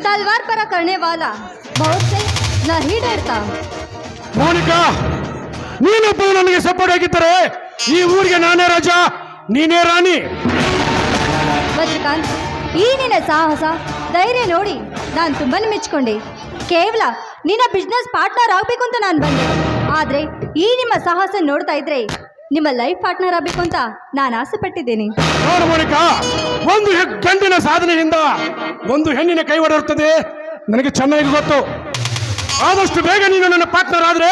तलवार पर करने वाला बहुत से नहीं डरता। ಮೋನಿಕಾ, ನೀನೊಬ್ಬ ನನಗೆ ಸಪೋರ್ಟ್ ಆಗಿದ್ದರೆ ಈ ಊರಿಗೆ ನಾನೇ ರಾಜ, ನೀನೇ ರಾಣಿ. ವಜ್ರಕಾಂತ್, ಈ ನಿನ್ನ ಸಾಹಸ ಧೈರ್ಯ ನೋಡಿ ನಾನು ತುಂಬಾ ಮೆಚ್ಚಿಕೊಂಡೆ. ಕೇವಲ ನಿನ್ನ ಬಿಸ್ನೆಸ್ ಪಾರ್ಟ್ನರ್ ಆಗಬೇಕು ಅಂತ ನಾನು ಬಂದೆ. ಆದರೆ ಈ ನಿಮ್ಮ ಸಾಹಸ ನೋಡ್ತಾ ಇದ್ರೆ ನಿಮ್ಮ ಲೈಫ್ ಪಾರ್ಟ್ನರ್ ಆಗಬೇಕು ಅಂತ ನಾನು ಆಸೆ ಪಟ್ಟಿದ್ದೇನೆ. ನೋಡು ಮೋನಿಕಾ, ಒಂದು ಗಂಡಿನ ಸಾಧನೆಯಿಂದ ಒಂದು ಹೆಣ್ಣಿನ ಕೈ ಒಡೆಯುತ್ತದೆ ನನಗೆ ಚೆನ್ನಾಗಿ ಗೊತ್ತು. ಆದಷ್ಟು ಬೇಗ ನೀನು ನನ್ನ ಪಾರ್ಟ್ನರ್ ಆದ್ರೆ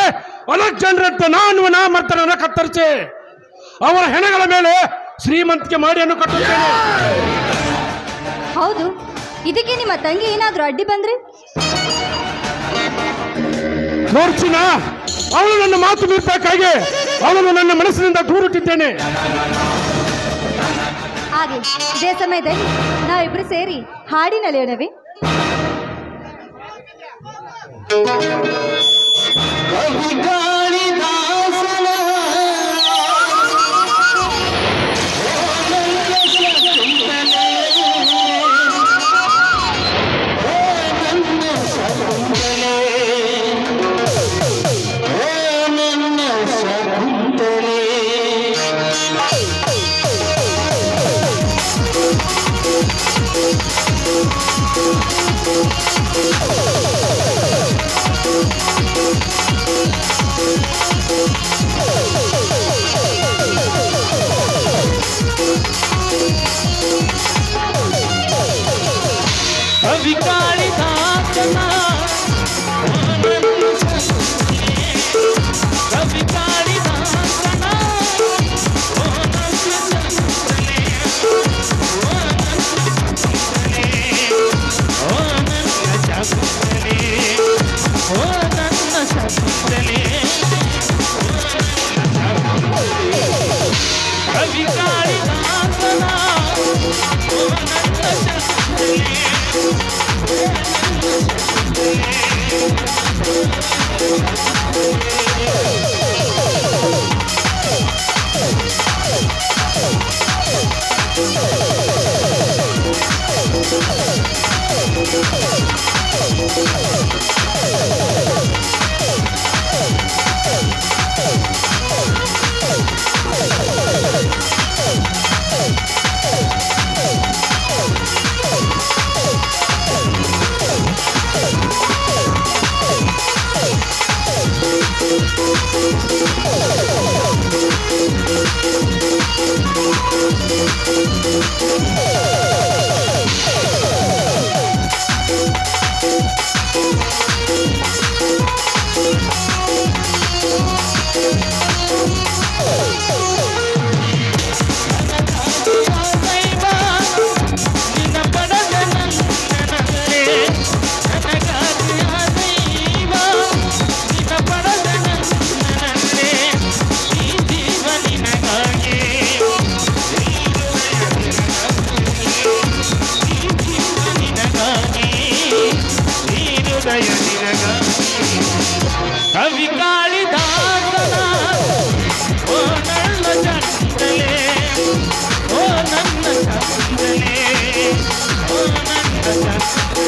ಅಲೆಕ್ಸಾಂಡರ್ ಅಂತ ನಾನು ನಾಮರ್ತನನ್ನ ಕತ್ತರಿಸಿ ಅವರ ಹೆಣಗಳ ಮೇಲೆ ಶ್ರೀಮಂತಿಕೆ ಮಾಡಿಯನ್ನು ಕಟ್ಟುತ್ತೇನೆ. ಹೌದು, ಇದಕ್ಕೆ ನಿಮ್ಮ ತಂಗಿ ಏನಾದರೂ ಅಡ್ಡಿ ಬಂದ್ರೆ? ನೋಡ್ಚಿನ, ಅವಳು ನನ್ನ ಮಾತು ಮೀರ್ಬೇಕಾಗಿ ಅವಳನ್ನು ನನ್ನ ಮನಸ್ಸಿನಿಂದ ದೂರಿಟ್ಟಿದ್ದೇನೆ. ಹಾಗೆ ಇದೇ ಸಮಯದಲ್ಲಿ ನಾವಿಬ್ರು ಸೇರಿ ಹಾಡಿನಲ್ಲಿಯೋಣವೇ? ಕವಿ ಕಾಳಿದಾಸನ ಓ ನನ್ನ ಚಂದಲೆ, ಓ ನನ್ನ ಚಂದಲೆ, ಓ ನನ್ನ ಚಂದಲೆ.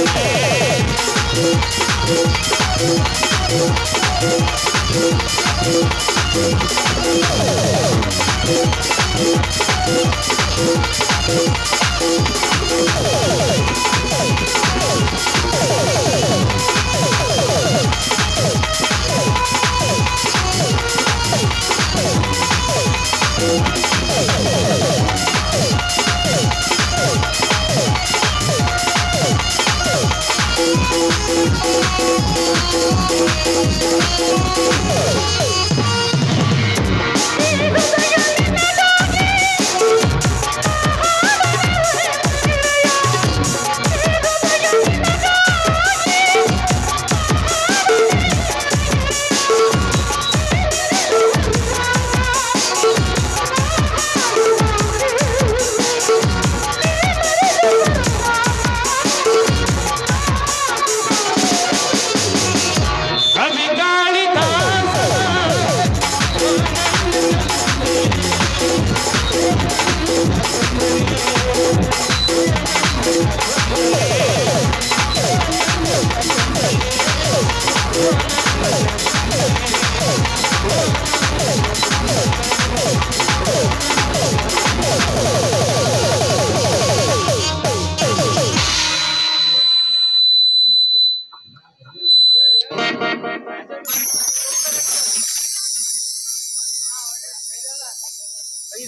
ಈ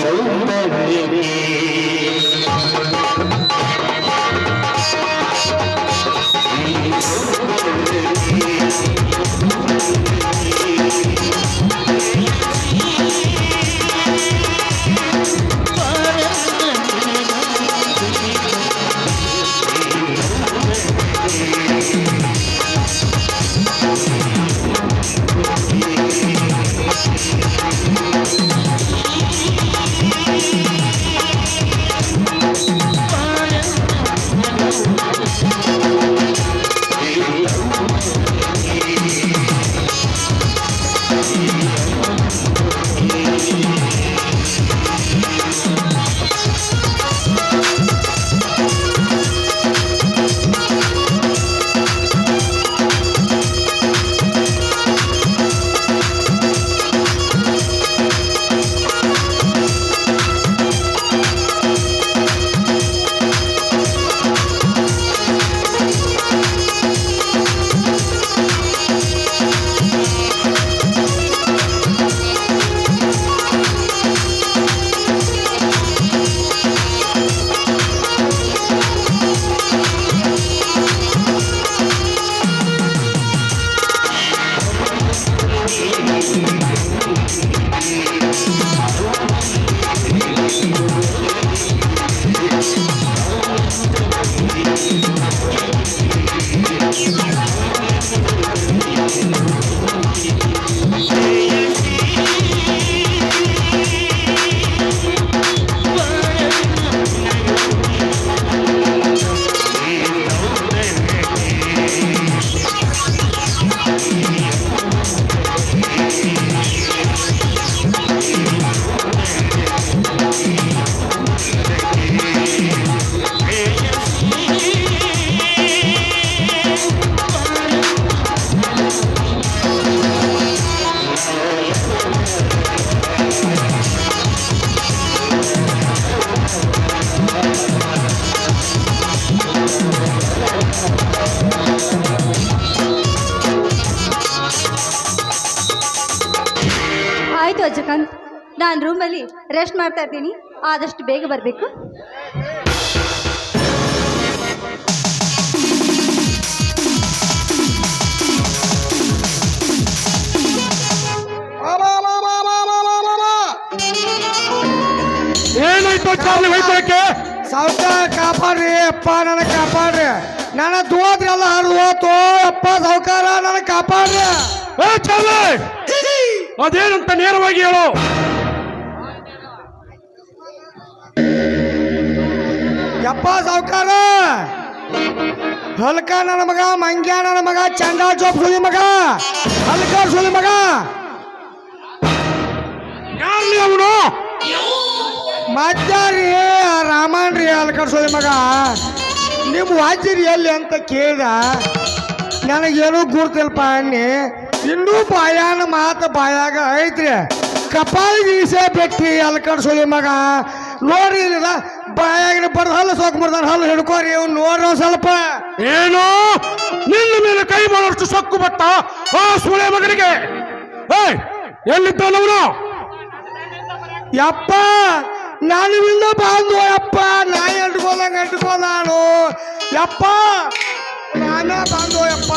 ಸೌಂದರ್ಯವೇ ಆಯಿತು ಅಜ್ಜಕಾಂತ್, ನಾನು ರೂಮಲ್ಲಿ ರೆಸ್ಟ್ ಮಾಡ್ತಾ ಇದ್ದೀನಿ. ಆದಷ್ಟು ಬೇಗ ಬರಬೇಕು. ಏನಾಯ್ತು ಚಾರ್ಲಿ ವೈದ್ಯಕ್ಕೆ? ಸಾವುಕಾರ ಕಾಪಾಡ್ರಿ ಅಪ್ಪ, ನನಗೆ ಕಾಪಾಡ್ರಿ. ನನ್ನ ದೋದ್ರೆಲ್ಲ ಹರಿದು ಹೋತು ಅಪ್ಪ. ಸಾವುಕಾರ ನನಗೆ ಕಾಪಾಡ್ರಿ. ಏ ಚಾರ್ಲಿ, ಅದೇನಂತ ನೇರವಾಗಿ ಹೇಳು. ಯಪ್ಪ ಸಾವುಕಾರ, ಹಲ್ಕ ನನ್ನ ಮಗ, ಮಂಗ್ಯ ನನ್ನ ಮಗ, ಚಂದ ಚೋಪ್ ಸುಳಿ ಮಗ, ಹಲ್ಕ ಸುಳಿ ಮಗ. ಯಾರ್ಲಿ ಅವನು? ಮತ್ತಾರಿ ರಾಮನ್ ರೀ, ಹಲ್ಕ ಸುಳಿ ಮಗ. ನಿಮ್ಮ ವಾಜ್ಯರಿ ಎಲ್ಲಿ ಅಂತ ಕೇಳ್ದ, ನನಗೇನು ಗುರ್ತಿಲ್ಪ ಅನ್ನಿ. ಇನ್ನೂ ಬಾಯಾನ ಮಾತು ಬಾಯಾಗ ಐತ್ರಿ. ಕಪಾಲಿಗೆ ಈಸೆ ಬೆಟ್ಟಿ ಹಲ್ಕಡ್ ಸುಳಿ ಮಗ. ನೋಡ್ರಿ ಇಲ್ಲ ಬಾಯಾಗಿನ ಬಡ್ದು ಹಲ್ಲು ಸೋಕ್ ಮುರ್ದಾನ, ಹಲ್ಲು ಹಿಡ್ಕೋರಿ ಇವ್ನು ನೋಡ್ರಿ ಒಂದ್ ಸ್ವಲ್ಪ. ಏನು ನಿನ್ನ ಮೇಲೆ ಕೈ ಮಾಡೋಷ್ಟು ಸೊಕ್ಕು ಬಟ್ಟ ಆ ಸುಳೆ ಮಗನಿಗೆ? ಎಲ್ಲಿದ್ದಾನವನು? ಯಪ್ಪ ನಾನಿವಿಂದ ಬಂದು ಯಪ್ಪ, ನಾಯಿ ಅಂಟ್ಕೋದ ನಾನು ಯಪ್ಪ. ರಾಮ ಬಂದು ಯಪ್ಪ.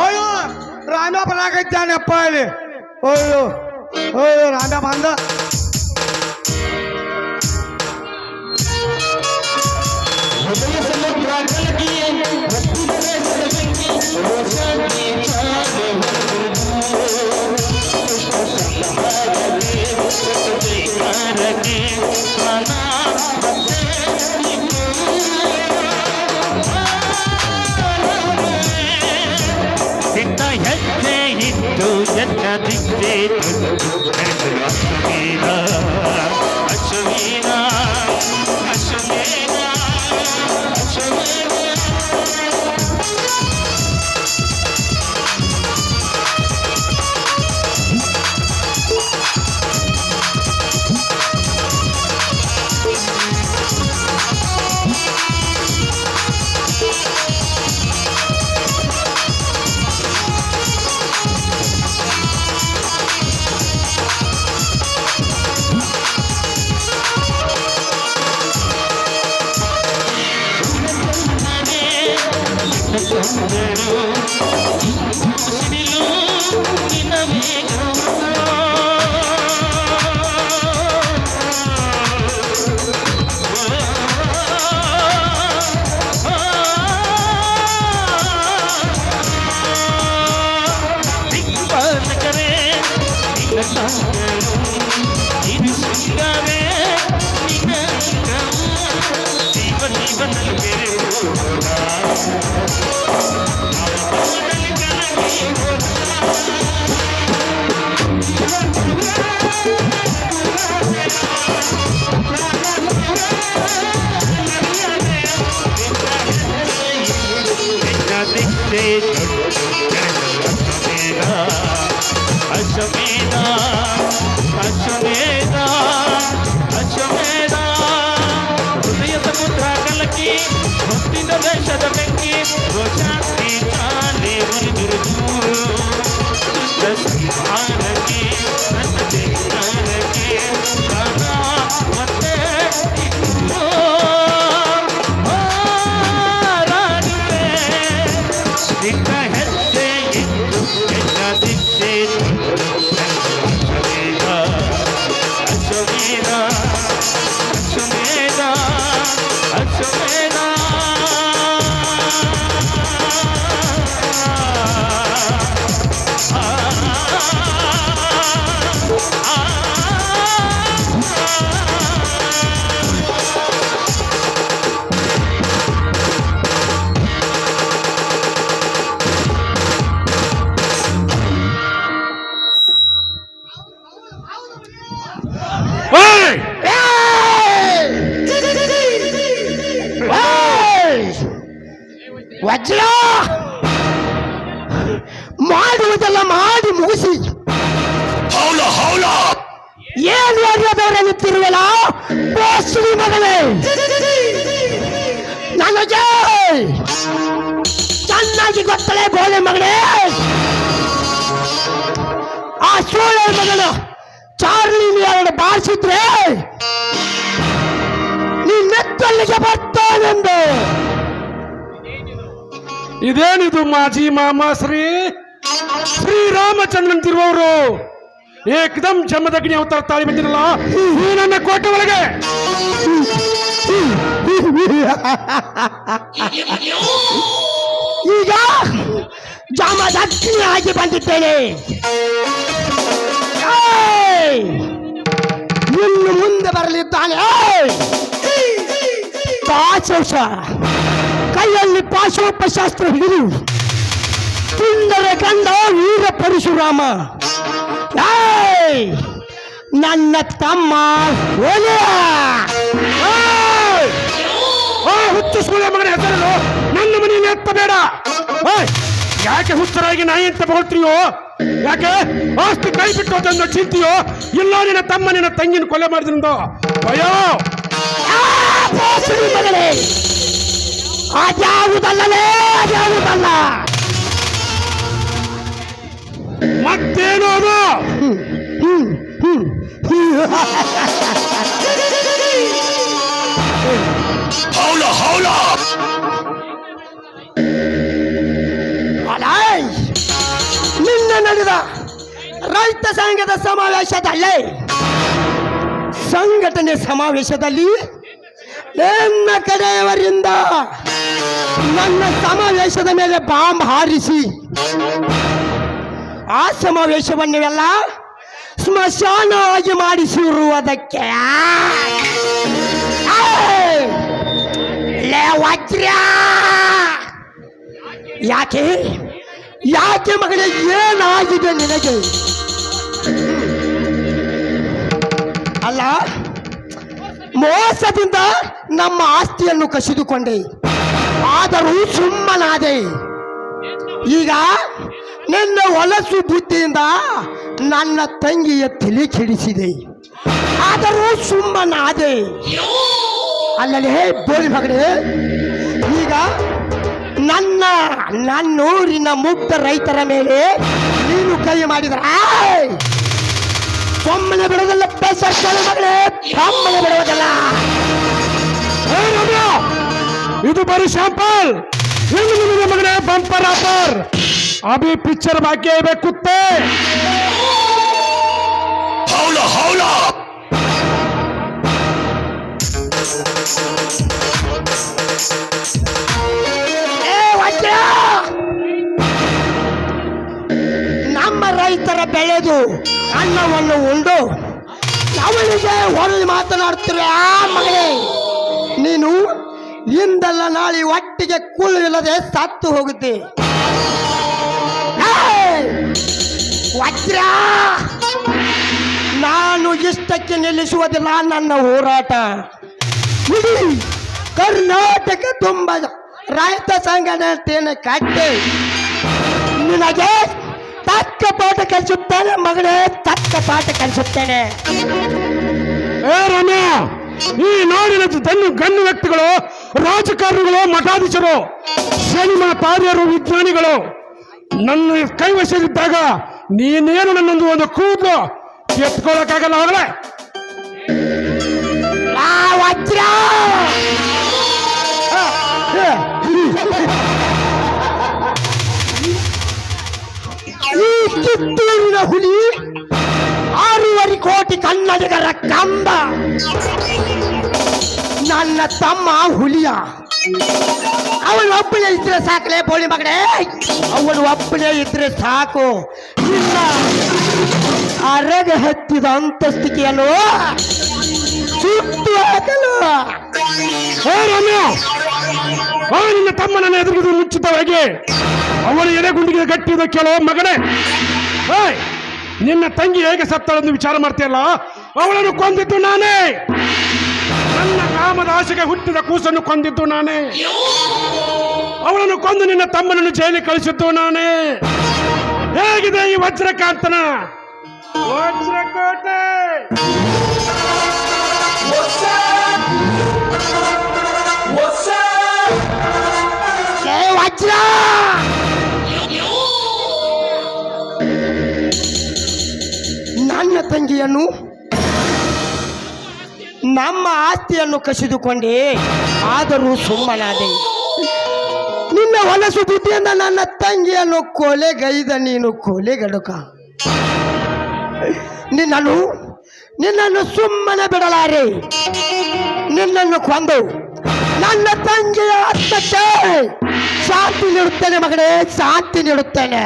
ಓಯೋ ರಾಮ ಬರಾಕೈತಾನಪ್ಪ ಇಲ್ಲಿ. ಓಯೋ ಓಯೋ ರಾಮ ಬಂದ. ಹೆಜ್ಜೆ ಇತ್ತು ಎನ್ನದಿದ್ದೆ ಅಶ್ವೀನ ಅಶ್ವೀನ ಅಶ್ವೀನ ಅಶ್ವೀನ. ಜೀವನದಲ್ಲಿ ಬೇರೆ ಹೋಗೋಣ ಅವನಲ್ಲಿ ಕರಗಿ ಅಶ್ವಮೇಧ ಅಶ್ವಮೇಧ ಅಶ್ವಮೇಧ ಹೃದಯ ಸಮುದ್ರ ಕಲಕಿ ಹೊತ್ತಿದ ದೇಶದ ಬೆಂಕಿ ರೋಷಾಂತಿ ಚಾಲೆ ಉರಿದುರಿದು ಭಾರಕ್ಕೆ ನನ್ನ ದೇಶಕ್ಕೆ ಪ್ರಾಣ ಮತ್ತೆ ಹಾರಾಡುವೆ ನಿನ್ನ ಹೆಜ್ಜೆ ಇದ್ದು ಎಲ್ಲ ದಿಕ್ಕೆ ಅಶ್ವಮೇಧ ಅಶ್ವಮೇಧ ಅಶ್ವಮೇಧ ಓಯ್! ವಜ್ರ ಮಾಡುವುದೆಲ್ಲ ಮಾಡಿ ಮುಗಿಸಿ ಏನು ಅರಿಯದವರ ನಿಂತಿರುವಲ್ಲ ಬೋಸ್ರಿ ಮಗನೇ ನನಗೆ ಚೆನ್ನಾಗಿ ಗೊತ್ತಲೇ ಗೋಲೆ ಮಗನೇ ಆ ಸೋಳೆ ಮಗನ ಚಾರ್ಲಿ ಎರಡು ಬಾರಿಸಿದ್ರೆ ನೀ ನೆತ್ತಲ್ಲಿಗೆ ಬರ್ತಾನೆಂದು ಇದೇನಿದು ಮಾಜಿ ಮಾಮ ಶ್ರೀರಾಮಚಂದ್ರನ್ ತಿರುವವರು ಏಕದಂ ಜಮದಗ್ನಿ ಅವತಾರ ತಾಳಿ ಬಂದಿರಲ್ಲ ಈ ನನ್ನ ಕೋಟೆ ಒಳಗೆ ಈಗ ಜಾಮದಗ್ನಿ ಆಗಿ ಬಂದಿದ್ದೇನೆ ಇನ್ನು ಮುಂದೆ ಬರಲಿದ್ದಾನೆ ಪಾಶೋಷ ಕೈಯಲ್ಲಿ ಪಾಶೋಪಶಾಸ್ತ್ರ ಹಿಡಿದು ಸುಂದರ ಗಂಡ ವೀರ ಪರಶುರಾಮ ನನ್ನ ತಮ್ಮ ಹುಚ್ಚು ಸೂಳೆ ಮಗನ ಹೆಸರು ನನ್ನ ಮನೆಯಲ್ಲಿ ಎತ್ತಬೇಡ ಯಾಕೆ ಹುಚ್ಚರಾಗಿ ನಾಯಿ ಅಂತ ತಗೊಳ್ತೀಯೋ ಯಾಕೆ ಆಸ್ತಿ ಕೈ ಬಿಟ್ಟು ಅದನ್ನು ಚಿಂತೆಯೋ ಇಲ್ಲ ನಿನ್ನ ತಮ್ಮ ನಿನ್ನ ತಂಗಿನ ಕೊಲೆ ಮಾಡಿದ್ರಿಂದ ಅಯ್ಯೋ ಮಗಳೇ ಅದ್ಯಾವುದಲ್ಲವೇ ಅದ್ಯಾವುದಲ್ಲ ಮತ್ತೇನು ಅದು ನಿನ್ನ ನಡೆದ ರೈತ ಸಂಘದ ಸಮಾವೇಶದಲ್ಲಿ ಸಂಘಟನೆ ಸಮಾವೇಶದಲ್ಲಿ ನನ್ನ ಕಡೆಯವರಿಂದ ನನ್ನ ಸಮಾವೇಶದ ಮೇಲೆ ಬಾಂಬ್ ಹಾರಿಸಿ ಆ ಸಮಾವೇಶವನ್ನೆಲ್ಲ ಸ್ಮಶಾನವಾಗಿ ಮಾಡಿಸಿರುವುದಕ್ಕೆ ವಜ್ರ ಯಾಕೆ ಯಾಕೆ ಮಗಳೇ ಏನಾಗಿದೆ ನಿನಗೆ ಅಲ್ಲ ಮೋಸದಿಂದ ನಮ್ಮ ಆಸ್ತಿಯನ್ನು ಕಸಿದುಕೊಂಡೆ ಆದರೂ ಸುಮ್ಮನಾದೆ ಈಗ ನಿನ್ನ ಹೊಲಸು ಬುದ್ಧಿಯಿಂದ ನನ್ನ ತಂಗಿಯ ತಲೆ ಕೆಡಿಸಿದೆ ಆದರೂ ಸುಮ್ಮನಾದೆ ಅಲ್ಲಲೇ ಬೋಳಿ ಮಗಳೇ ಈಗ ನನ್ನೂರಿನ ಮುಗ್ಧ ರೈತರ ಮೇಲೆ ನೀನು ಕೈ ಮಾಡಿದ್ರ ಒಮ್ಮನೆ ಬಿಡೋದಲ್ಲ ಮಗಳೇ ಒಮ್ಮನೆ ಬಿಡುವುದಲ್ಲ ಇದು ಬರೀ ಶಾಂಪಲ್ ಮಗನೇ ಬಂಪರ್ ಆಫರ್ ಅಭಿ ಪಿಕ್ಚರ್ ಬಾಕಿ है कुत्ते ನಮ್ಮ ರೈತರ ಬೆಳೆದು ಅನ್ನವನ್ನು ಉಂಡು ಅವನಿಗೆ ಹೊರಳಿ ಮಾತನಾಡ್ತಿರ ಆ ಮಗಳೇ ನೀನು ಇಂದಲ್ಲ ನಾಳೆ ಒಟ್ಟಿಗೆ ಕುಳ್ಳು ಇಲ್ಲದೆ ಸತ್ತು ಹೋಗುತ್ತೆ. ವಜ್ರ, ನಾನು ಇಷ್ಟಕ್ಕೆ ನಿಲ್ಲಿಸುವುದಿಲ್ಲ ನನ್ನ ಹೋರಾಟ. ಇಡೀ ಕರ್ನಾಟಕ ತುಂಬ ರೈತ ಸಂಘಟನೆ ಕಟ್ಟಿ ನಿನಗೆ ತಕ್ಕ ಪಾಠ ಕಲಿಸುತ್ತೇನೆ ಮಗಳೇ, ತಕ್ಕ ಪಾಠ ಕಲಿಸುತ್ತೇನೆ. ಏ ರಮ್ಯ, ಈ ನಾಡಿನ ಗಣ್ಯ ವ್ಯಕ್ತಿಗಳು, ರಾಜಕಾರಣಿಗಳು, ಮಠಾಧೀಶರು, ಸಿನಿಮಾ ತಾರೆಯರು, ವಿಜ್ಞಾನಿಗಳು ನನ್ನ ಕೈವಶದಿದ್ದಾಗ ನೀನೇನು ನನ್ನೊಂದು ಒಂದು ಕೂದಲು ಎತ್ಕೊಳ್ಳೋಕ್ಕಾಗಲ್ಲ. ಅವರೇ ವಜ್ರ, ಈ ಕಿತ್ತೂರಿನ ಹುಲಿ 6.5 ಕೋಟಿ ಕನ್ನಡಿಗರ ಕಂಬ ನನ್ನ ತಮ್ಮ ಹುಲಿಯ. ಅವನು ಒಬ್ಬನೇ ಇದ್ರೆ ಸಾಕಲೇ ಬೋಳಿ ಮಗನೇ, ಅವನು ಒಬ್ಬನೇ ಇದ್ರೆ ಸಾಕು. ಇಲ್ಲ ಅರಗ ಹತ್ತಿದ ಅಂತಸ್ತಿಕೆಯನ್ನು ಸುಟ್ಟು ಹಾಕಲು. ಹೇ ರಮ್ಯ, ನಿನ್ನ ತಮ್ಮ ನನ್ನ ಎದುರಿಗೆ ಮುಂಚಿತವಾಗಿ ಅವನ ಎದೆಗುಂಡಿಗೆ ಗಟ್ಟಿದ ಕೇಳೋ ಮಗನೇ. ಏಯ್, ನಿನ್ನ ತಂಗಿ ಹೇಗೆ ಸತ್ತಳೆಂದು ವಿಚಾರ ಮಾಡ್ತೀಯಲ್ಲ, ಅವಳನ್ನು ಕೊಂದಿದ್ದು ನಾನೇ. ನನ್ನ ಕಾಮದ ಆಶೆಗೆ ಹುಟ್ಟಿದ ಕೂಸನ್ನು ಕೊಂದಿದ್ದು ನಾನೇ. ಅವಳನ್ನು ಕೊಂದು ನಿನ್ನ ತಮ್ಮನನ್ನು ಜೈಲಿಗೆ ಕಳಿಸಿದ್ದು ನಾನೇ. ಹೇಗಿದೆ ಈ ವಜ್ರಕಾಂತನ ವಜ್ರಕೋಟೆ? ವಜ್ರ, ನನ್ನ ತಂಗಿಯನ್ನು, ನಮ್ಮ ಆಸ್ತಿಯನ್ನು ಕಸಿದುಕೊಂಡೆ, ಆದರೂ ಸುಮ್ಮನಾದೆ. ನಿನ್ನ ಹೊಲಸು ಬುದ್ಧಿಯಿಂದ ನನ್ನ ತಂಗಿಯನ್ನು ಕೊಲೆಗೈದ ನೀನು ಕೊಲೆಗಡುಕ. ನಿನ್ನನ್ನು ಸುಮ್ಮನೆ ಬಿಡಲಾರೆ. ನಿನ್ನನ್ನು ಕೊಂದು ನನ್ನ ತಂಗಿಯ ಆತ್ಮಕ್ಕೆ ಶಾಂತಿ ನೀಡುತ್ತೇನೆ ಮಗಳೇ, ಶಾಂತಿ ನೀಡುತ್ತೇನೆ.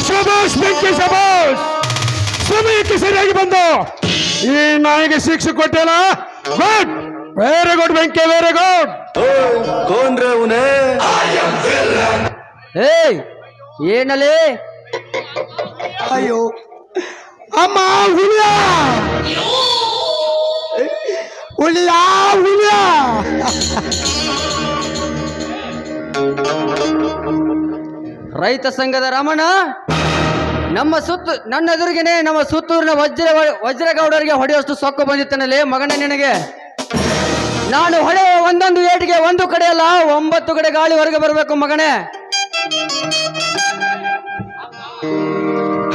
ಶಬಾಷ್ ಬೆಂಕಿ, ಶಬಾಷ್. ಸಮಯಕ್ಕೆ ಸರಿಯಾಗಿ ಬಂದು ಈ ನಾಯಿಗೆ ಶಿಕ್ಷೆ ಕೊಟ್ಟಿಲ್ಲ. ಗುಡ್, ವೆರಿ ಗುಡ್ ಬೆಂಕಿ, ವೆರಿ ಗುಡ್. कौन रे उन्हें? ಏಯ್, ಏನಲೇ? ಅಯ್ಯೋ ಅಮ್ಮ, ಹುಲಿಯ ಹುಲಿಯ ಹುಲಿಯ. ರೈತ ಸಂಘದ ರಮಣ, ನನ್ನ ಎದುರಿಗೇನೆ ನಮ್ಮ ಸುತ್ತೂರಿನ ವಜ್ರಗೌಡರಿಗೆ ಹೊಡೆಯಷ್ಟು ಸೊಕ್ಕು ಬಂದಿತ್ತನಲ್ಲೇ ಮಗನ ನಿನಗೆ. ನಾನು ಹೊಡೆಯುವ ಒಂದೊಂದು ಏಟಿಗೆ ಒಂದು ಕಡೆ ಅಲ್ಲ 9 ಕಡೆ ಗಾಳಿ ಹೊರಗೆ ಬರಬೇಕು ಮಗನೇ.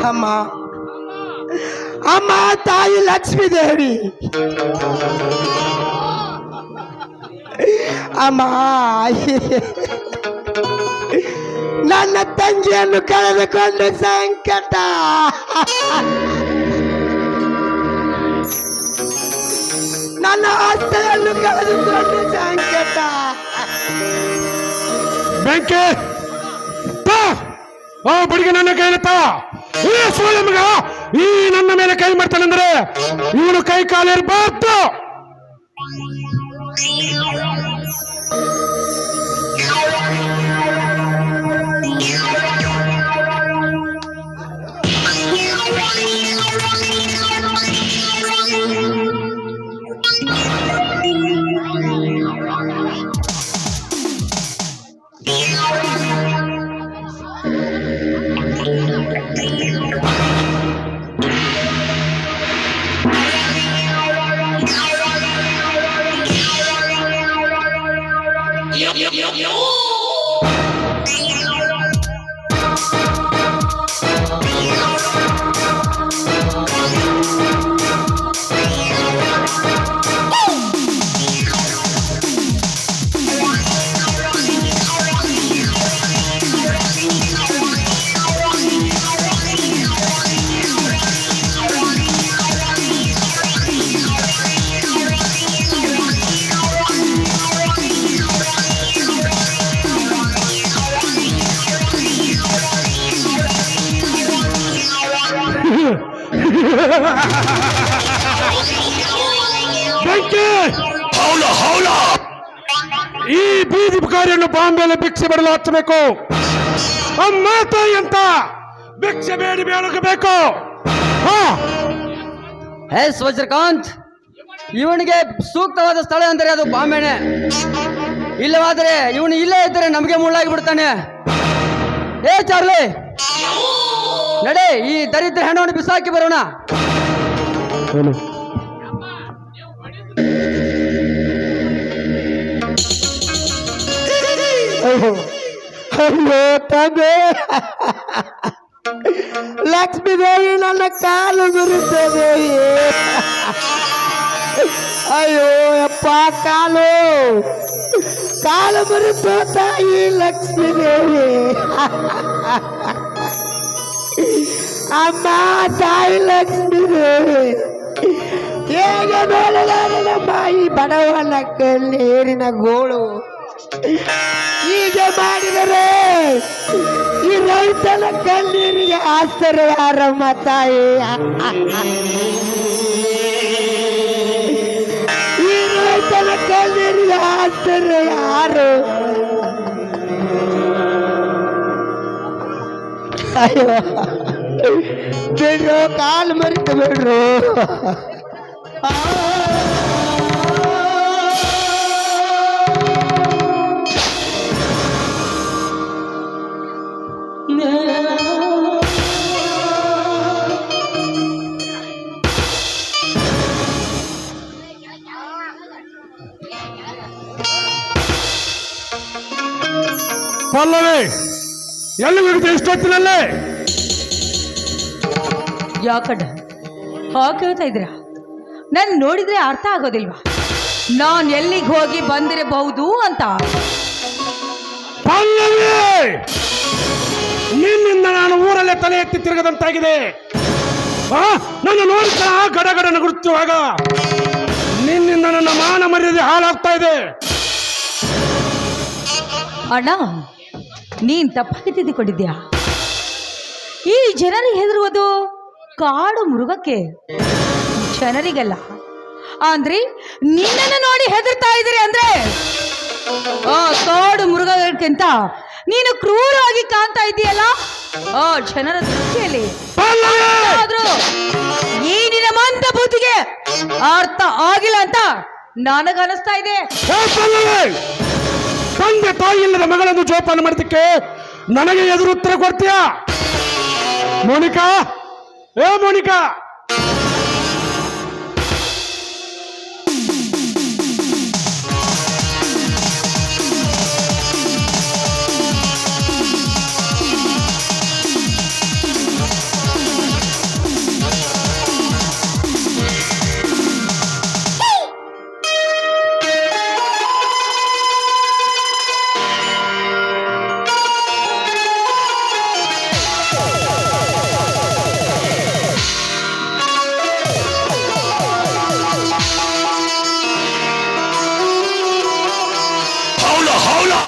ಅಮ್ಮ ಅಮ್ಮ, ತಾಯಿ ಲಕ್ಷ್ಮೀ ದೇವಿ, ಅಮ್ಮ, ನನ್ನ ತಂಗಿಯನ್ನು ಕಳೆದುಕೊಂಡು ಸಂಕಟ. ನನ್ನ ಆಸ್ತಿಯನ್ನು ಕಳೆದುಕೊಂಡು ಸಂಕಟ. ಬೆಂಕಿ, ಬಡಿಗೆ ನನ್ನ ಕೈಲತ್ತ. ಮಗ ಈ ನನ್ನ ಮೇಲೆ ಕೈ ಮಾಡ್ತಾನಂದ್ರೆ ಇವನು ಕೈ ಕಾಲಿರಬಾರ್ದು. ಬೆಂಕಿ ಈ ಬೀದಿ ಬುಕಾರಿಯನ್ನು ಬಾಂಬೆಯಲ್ಲಿ ಭಿಕ್ಷೆ ಬಿಡಲು ಹಚ್ಚಬೇಕು. ಅಮ್ಮ ತಾಯಿ ಅಂತ ಭಿಕ್ಷೆ ಬೇಡಿ ಬೆಳಗಬೇಕು. ಹಾ, ಎಸ್ ವಜ್ರಕಾಂತ್, ಇವನಿಗೆ ಸೂಕ್ತವಾದ ಸ್ಥಳ ಅಂದರೆ ಅದು ಬಾಂಬೆನೆ. ಇಲ್ಲವಾದರೆ ಇವನು ಇಲ್ಲೇ ಇದ್ದರೆ ನಮಗೆ ಮುಳ್ಳಾಗಿ ಬಿಡ್ತಾನೆ. ಏ ಚಾರ್ಲಿ, ನಡೆ, ಈ ದರಿದ್ರ ಹೆಣ್ಣವನ್ನು ಬಿಸಾಕಿ ಬರೋಣ. ಅಯ್ಯೋ ತಂದೆ, ಲಕ್ಷ್ಮೀ ದೇವಿ ನನ್ನ ಕಾಲು ಗುರುತ ದೇವಿ. ಅಯ್ಯೋ ಅಪ್ಪ, ಕಾಲು ಕಾಲು ಬರುತ್ತ ತಾಯಿ ಲಕ್ಷ್ಮೀ ದೇವಿ. ಅಮ್ಮ ತಾಯಿ ಲಕ್ಷ್ಮೀ ದೇವಿ, ಹೇಗೆ ನೋಡಲಾರೆ ನಮ್ಮ ಈ ಬಡವನ ಕಣ್ಣೀರಿನ ಗೋಳು. ಹೀಗೆ ಮಾಡಿದರೆ ಈ ರೈತನ ಕಣ್ಣೀರಿಗೆ ಆಸ್ತಾರೆ ಯಾರಮ್ಮ ತಾಯಿ? ಈ ರೈತನ ಕಣ್ಣೀರಿಗೆ ಆಸ್ತಾರೆ ಯಾರು? ಅಯ್ಯೋ ಬಿಡ್ರು, ಕಾಲು ಮರಿತು ಬಿಡ್ರು. ಪಲ್ಲವಿ, ಎಲ್ಲಿ ಹೋಗಿದೆ ಇಷ್ಟೊತ್ತಿನಲ್ಲೇ? ಯಾಕಡ್ಡ ಹಾಗೆ ಕೇಳ್ತಾ ಇದ್ದೀರಾ? ನಾನು ನೋಡಿದ್ರೆ ಅರ್ಥ ಆಗೋದಿಲ್ವಾ ನಾನು ಎಲ್ಲಿಗೆ ಹೋಗಿ ಬಂದಿರಬಹುದು ಅಂತ? ಪಲ್ಲವಿ, ನಿನ್ನಿಂದ ನಾನು ಊರಲ್ಲೇ ತಲೆ ಎತ್ತಿ ತಿರುಗದಂತಾಗಿದೆ. ನನ್ನ ನೋಡಿದ ಗಡಗಡ ನಗುತ್ತುವಾಗ ನಿನ್ನಿಂದ ನನ್ನ ಮಾನ ಮರ್ಯಾದೆ ಹಾಳಾಗ್ತಾ ಇದೆ. ಅಣ್ಣ, ನೀನ್ ತಪ್ಪಾಗಿ ತಿದ್ದಿಕೊಂಡಿದ್ಯಾ? ಈ ಜನರಿಗೆ ಹೆದರುವುದು ಕಾಡು ಮೃಗಕ್ಕೆ, ಜನರಿಗಲ್ಲ. ಅಂದ್ರೆ ನಿನ್ನನ್ನು ನೋಡಿ ಹೆದರ್ತಾ ಇದ್ದೀರಿ ಅಂದ್ರೆ ಆ ಕಾಡು ಮೃಗಕ್ಕಿಂತ ನೀನು ಕ್ರೂರವಾಗಿ ಕಾಣ್ತಾ ಇದೆಯಲ್ಲ ಆ ಜನರ ದೃಷ್ಟಿಯಲ್ಲಿ. ಆದ್ರೂ ಈ ನಿನ್ನ ಮಂದ ಬುದ್ಧಿಗೆ ಅರ್ಥ ಆಗಿಲ್ಲ ಅಂತ ನನಗನ್ನಿಸ್ತಾ ಇದೆ. ತಂದೆ ತಾಯಿ ಇಲ್ಲದ ಮಗಳನ್ನು ಜೋಪಾನ ಮಾಡೋದಕ್ಕೆ ನನಗೆ ಎದುರು ಉತ್ತರ ಕೊಡ್ತೀಯಾ? ಮೋನಿಕಾ, ಏ ಮೋನಿಕಾ,